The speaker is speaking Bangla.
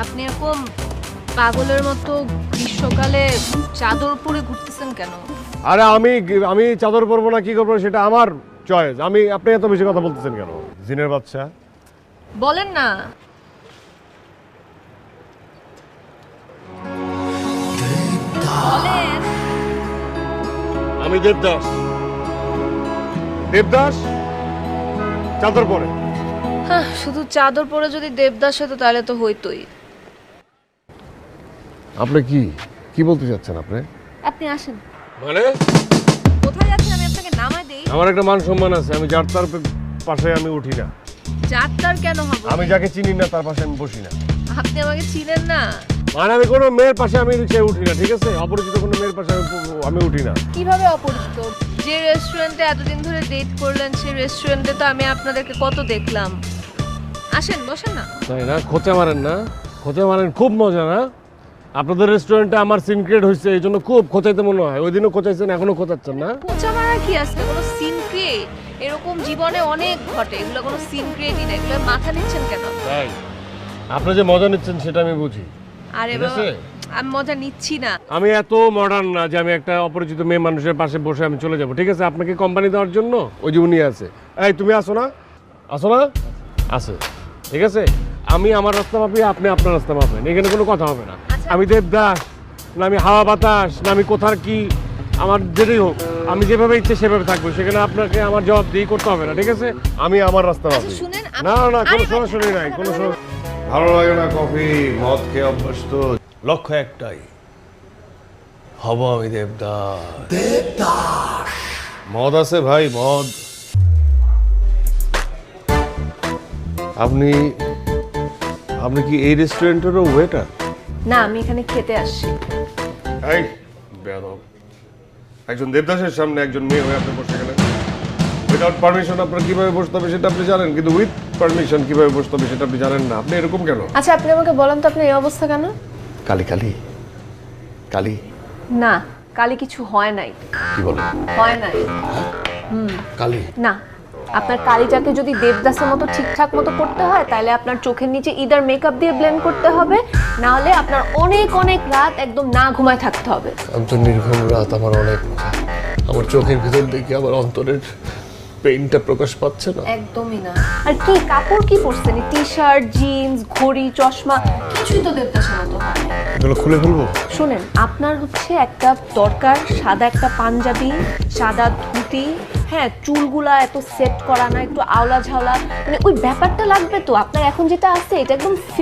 আপনি এরকম পাগলের মতো গ্রীষ্মকালে চাদর পরে ঘুরতেছেন কেন? আরে আমি চাদর পরবো না কি করবো সেটা আমার চয়েস। আপনি এত বেশি কথা বলতেছেন কেন? জিনের বাচ্চা। বলেন না। বলেন। আমি দেবদাস। দেবদাস চাদর পরে। হ্যাঁ, শুধু চাদর পরে যদি দেবদাস হতো তাহলে তো হইতোই। আপনি কি বলতে চাচ্ছেন আপনি? আপনি আসেন। মানে কোথায় যাচ্ছেন আমি আপনাকে নামায় দেই? আমার একটা মান সম্মান আছে, আমি যার তার পাশে আমি উঠি না। যাত্রার কেন হবে? আমি যাকে চিনি না তার পাশে আমি বসি না। আপনি আমাকে চিনেন না। মানে আমি কোনো মেয়ের পাশে আমি রিক্সায় উঠি না, ঠিক আছে? অপরিচিত কোনো মেয়ের পাশে আমি উঠি না। কিভাবে অপরিচিত? যে রেস্টুরেন্টে এতদিন ধরে ডেট করলেন সেই রেস্টুরেন্টে তো আমি আপনাদেরকে কত দেখলাম। আসেন, বসেন না। তাই না? খোঁচা মারেন না? খোঁচা মারেন, খুব মজা না? আপনাদের রেস্টুরেন্টে আমার সিন ক্রিয়েট হয়েছে, এই জন্য খুব খোঁচাইতে মনে হয়। ওই দিনও খোঁচাইছেন, এখনো খোঁচাচ্ছেন না? খোঁচা মারা কি আছে? কোনো সিন ক্রিয়েট এরকম জীবনে অনেক ঘটে, এগুলো কোনো সিন ক্রিয়েটই না। এগুলো মাথা নিচ্ছেন কেন? তাই আপনি যে মজা নিচ্ছেন সেটা আমি বুঝি। আরে ঠিক বাবা, আছে? আমি মজা নিচ্ছি না। আমি এত মডার্ন না যে আমি একটা অপরিচিত মেয়ে মানুষের পাশে বসে আমি চলে যাব, ঠিক আছে? আপনাকে কোম্পানি দেওয়ার জন্য ওই যে উনি আছে। এই তুমি আসো না? আসো না? আছে, ঠিক আছে? আমি আমার রাস্তা মাপি, আপনি আপনার রাস্তা মাপেন, এখানে কোনো কথা হবে না। আচ্ছা। আমি দেবদাস না, আমি হাওয়া বাতাস না, আমি কোথার কি, আমার যেটাই হোক আমি যেভাবে ইচ্ছে সেভাবে থাকবো, সেখানে আপনাকে আমার জবাব দিয়ে করতে হবে না, ঠিক আছে? আমি আমার রাস্তা মাপি। আচ্ছা, শুনেন, না না, কোনো আরে, সরাসরি নাই, কোনো ভালো লাগে না কফি, মদ খেয়ে অভ্যস্ত। লক্ষ্য একটাই, হব আমি দেবদাস। মদ আছে ভাই, মদ। আপনি কি এই রেস্টুরেন্টেরও ওয়েটার? না, আমি এখানে খেতে আসছি। এই বেয়াদব, একজন দেবদাসের সামনে একজন মেয়ে হয়ে আপনি বসে গেলেন। উইদাউট পারমিশন আপনার কিভাবে বসতে হবে সেটা আপনি জানেন, কিন্তু উইথ পারমিশন কিভাবে বসতে হবে সেটা আপনি জানেন না। আপনি এরকম কেন? আচ্ছা, আপনি আমাকে বলেন তো আপনার এই অবস্থা কেন? কালি কালি কালি না, কালি কিছু হয় নাই। কি বলেন? হয় নাই। কালি না, আপনার কালিটাকে যদি দেবদাসের মতো ঠিকঠাক মতো করতে হয় তাহলে আপনার চোখের নিচে ইদার মেকআপ দিয়ে ব্লেন্ড করতে হবে, না হলে আপনার অনেক অনেক রাত একদম না ঘুমায় থাকতে হবে। আমি তো নির্ঘুম রাত, আমার অনেক, আমার চোখের ভিতর দেখে আমার অন্তরের পেইনটা প্রকাশ পাচ্ছে না। একদমই না। আর কি কাপড় কি পরছেন? টি শার্ট, জিন্স, ঘড়ি, চশমা, কিছুই তো দেবদাসের মতো হয় না। এগুলো খুলে ফেলবো? শুনেন, আপনার হচ্ছে একটা দরকার সাদা একটা পাঞ্জাবি, সাদা ধুতি, হ্যাঁ, চুলগুলা এত সেট করা না, একটু আওলা ঝাওলা, মানে ওই ব্যাপারটা লাগবে তো। আপনার এখন যেটা আছে এটা একদম